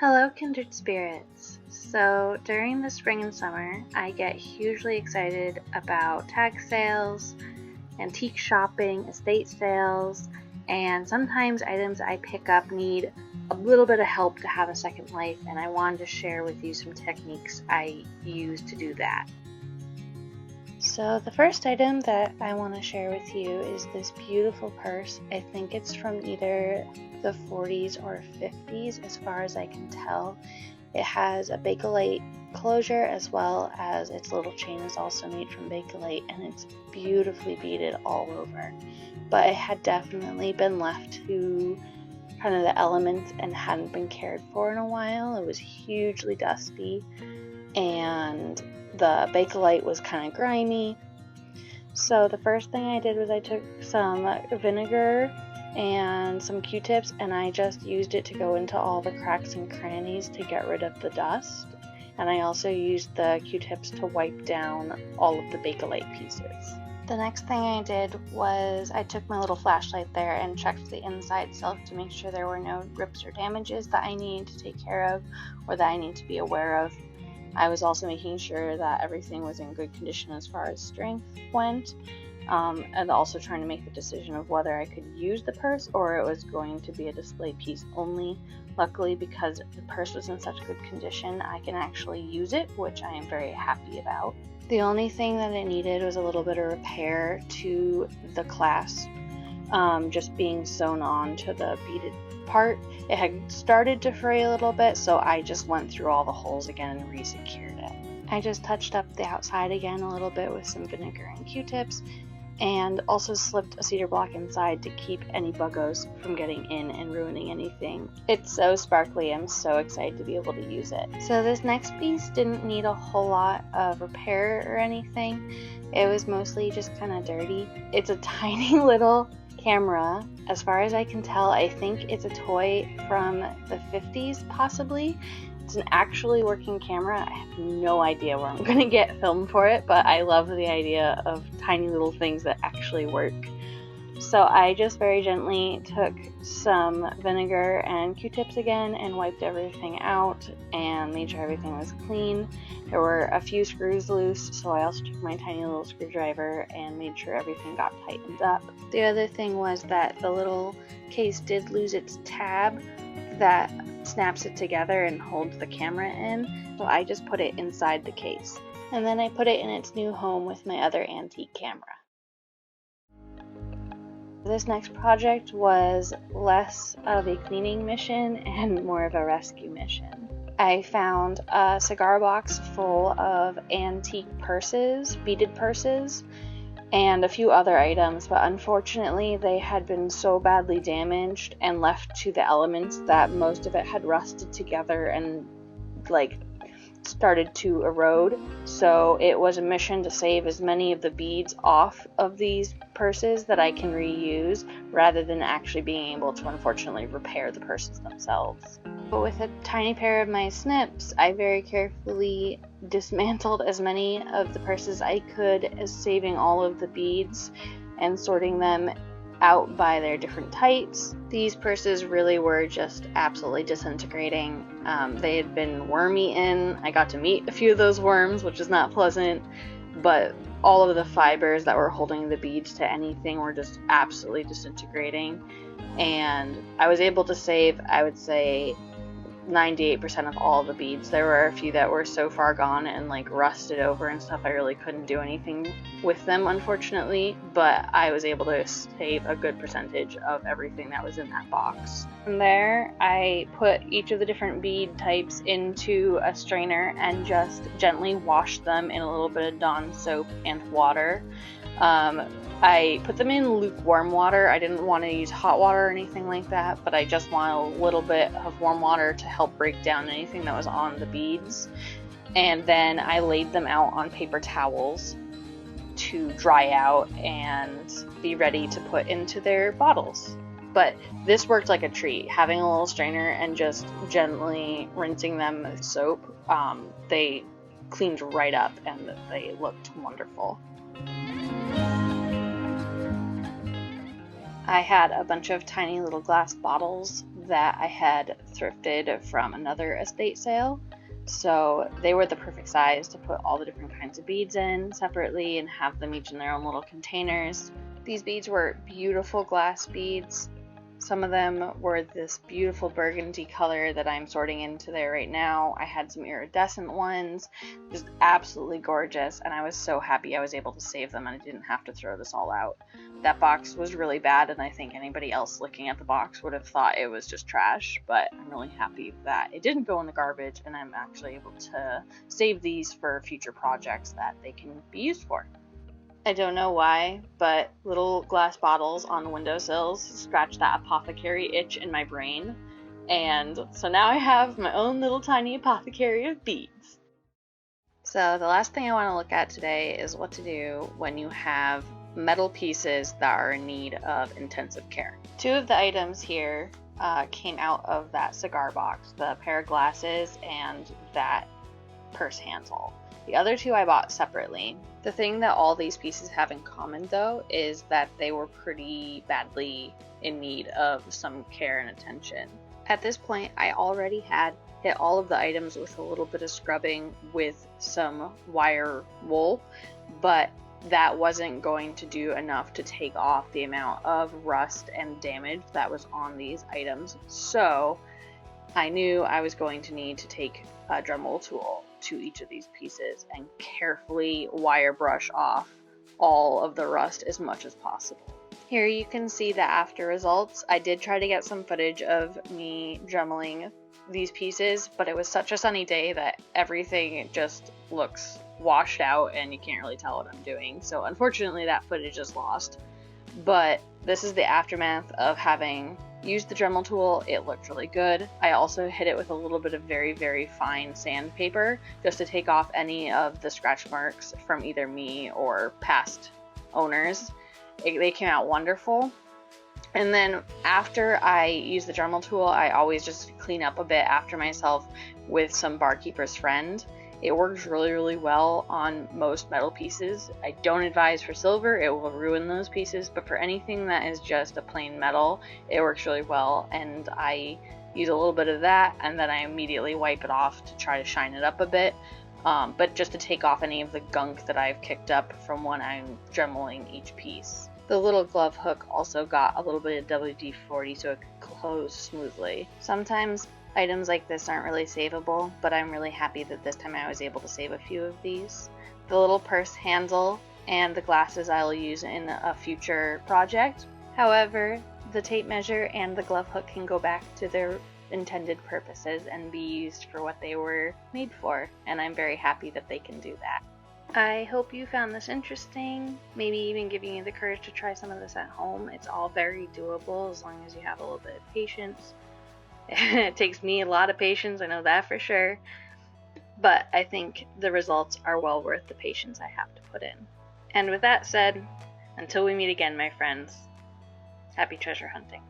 Hello, kindred spirits. So during the spring and summer, I get hugely excited about tag sales, antique shopping, estate sales, and sometimes items I pick up need a little bit of help to have a second life, and I wanted to share with you some techniques I use to do that. So the first item that I want to share with you is this beautiful purse. I think it's from either the 40s or 50s as far as I can tell. It has a Bakelite closure as well as its little chain is also made from Bakelite, and it's beautifully beaded all over. But it had definitely been left to kind of the elements and hadn't been cared for in a while. It was hugely dusty and the Bakelite was kind of grimy. So the first thing I did was I took some vinegar and some Q-tips and I just used it to go into all the cracks and crannies to get rid of the dust. And I also used the Q-tips to wipe down all of the Bakelite pieces. The next thing I did was I took my little flashlight there and checked the inside silk to make sure there were no rips or damages that I needed to take care of or that I need to be aware of. I was also making sure that everything was in good condition as far as strength went, and also trying to make the decision of whether I could use the purse or it was going to be a display piece only. Luckily, because the purse was in such good condition, I can actually use it, which I am very happy about. The only thing that it needed was a little bit of repair to the clasp, just being sewn on to the beaded part. It had started to fray a little bit, so I just went through all the holes again and re-secured it. I just touched up the outside again a little bit with some vinegar and Q-tips, and also slipped a cedar block inside to keep any buggos from getting in and ruining anything. It's so sparkly, I'm so excited to be able to use it. So this next piece didn't need a whole lot of repair or anything. It was mostly just kind of dirty. It's a tiny little camera. As far as I can tell, I think it's a toy from the 50s possibly. It's an actually working camera. I have no idea where I'm gonna get film for it, but I love the idea of tiny little things that actually work. So I just very gently took some vinegar and Q-tips again and wiped everything out and made sure everything was clean. There were a few screws loose, so I also took my tiny little screwdriver and made sure everything got tightened up. The other thing was that the little case did lose its tab that snaps it together and holds the camera in, so I just put it inside the case. And then I put it in its new home with my other antique camera. This next project was less of a cleaning mission and more of a rescue mission. I found a cigar box full of antique purses, beaded purses, and a few other items, but unfortunately they had been so badly damaged and left to the elements that most of it had rusted together and started to erode. So it was a mission to save as many of the beads off of these purses that I can reuse rather than actually being able to unfortunately repair the purses themselves. But with a tiny pair of my snips, I very carefully dismantled as many of the purses I could, as saving all of the beads and sorting them out by their different types. These purses really were just absolutely disintegrating. They had been wormy in. I got to meet a few of those worms, which is not pleasant, but all of the fibers that were holding the beads to anything were just absolutely disintegrating. And I was able to save, I would say, 98% of all the beads. There were a few that were so far gone and rusted over and stuff, I really couldn't do anything with them, unfortunately, but I was able to save a good percentage of everything that was in that box. From there, I put each of the different bead types into a strainer and just gently washed them in a little bit of Dawn soap and water. I put them in lukewarm water. I didn't want to use hot water or anything like that, but I just wanted a little bit of warm water to help break down anything that was on the beads. And then I laid them out on paper towels to dry out and be ready to put into their bottles. But this worked like a treat. Having a little strainer and just gently rinsing them with soap, they cleaned right up and they looked wonderful. I had a bunch of tiny little glass bottles that I had thrifted from another estate sale. So they were the perfect size to put all the different kinds of beads in separately and have them each in their own little containers. These beads were beautiful glass beads. Some of them were this beautiful burgundy color that I'm sorting into there right now. I had some iridescent ones, just absolutely gorgeous, and I was so happy I was able to save them and I didn't have to throw this all out. That box was really bad, and I think anybody else looking at the box would have thought it was just trash, but I'm really happy that it didn't go in the garbage, and I'm actually able to save these for future projects that they can be used for. I don't know why, but little glass bottles on windowsills scratch that apothecary itch in my brain. And so now I have my own little tiny apothecary of beads. So the last thing I want to look at today is what to do when you have metal pieces that are in need of intensive care. Two of the items here came out of that cigar box, the pair of glasses and that purse handle. The other two I bought separately. The thing that all these pieces have in common, though, is that they were pretty badly in need of some care and attention. At this point, I already had hit all of the items with a little bit of scrubbing with some wire wool, but that wasn't going to do enough to take off the amount of rust and damage that was on these items. So I knew I was going to need to take a Dremel tool to each of these pieces and carefully wire brush off all of the rust as much as possible. Here you can see the after results. I did try to get some footage of me dremeling these pieces, but it was such a sunny day that everything just looks washed out and you can't really tell what I'm doing. So unfortunately that footage is lost. But this is the aftermath of having used the Dremel tool. It looked really good. I also hit it with a little bit of very, very fine sandpaper just to take off any of the scratch marks from either me or past owners. They came out wonderful. And then after I use the Dremel tool, I always just clean up a bit after myself with some Barkeeper's Friend. It works really, really well on most metal pieces. I don't advise for silver, it will ruin those pieces, but for anything that is just a plain metal, it works really well. And I use a little bit of that, and then I immediately wipe it off to try to shine it up a bit, but just to take off any of the gunk that I've kicked up from when I'm dremeling each piece. The little glove hook also got a little bit of WD-40 so it could close smoothly. Sometimes items like this aren't really savable, but I'm really happy that this time I was able to save a few of these. The little purse handle and the glasses I'll use in a future project. However, the tape measure and the glove hook can go back to their intended purposes and be used for what they were made for, and I'm very happy that they can do that. I hope you found this interesting, maybe even giving you the courage to try some of this at home. It's all very doable as long as you have a little bit of patience. It takes me a lot of patience, I know that for sure, but I think the results are well worth the patience I have to put in. And with that said, until we meet again, my friends, happy treasure hunting.